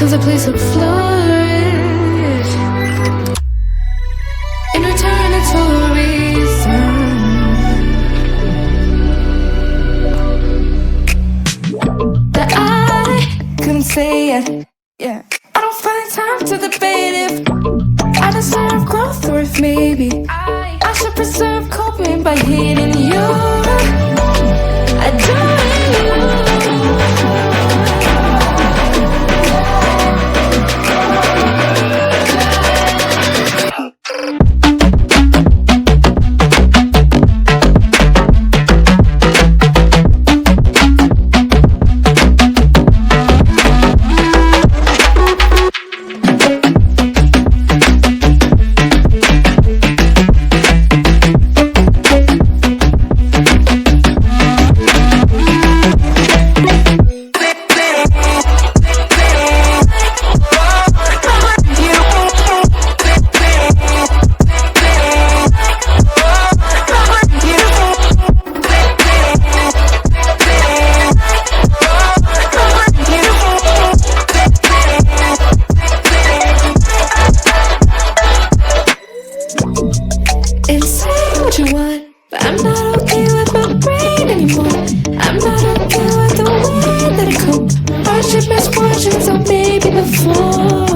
'cause the place would flourish. In return, it's for a reason. That I couldn't say it. Yeah, I don't find time to debate if I deserve growth or if maybe I should preserve coping by hating you. I And say what you want, but I'm not okay with my brain anymore. I'm not okay with the way that it comes. Hardship, misfortune, so maybe before.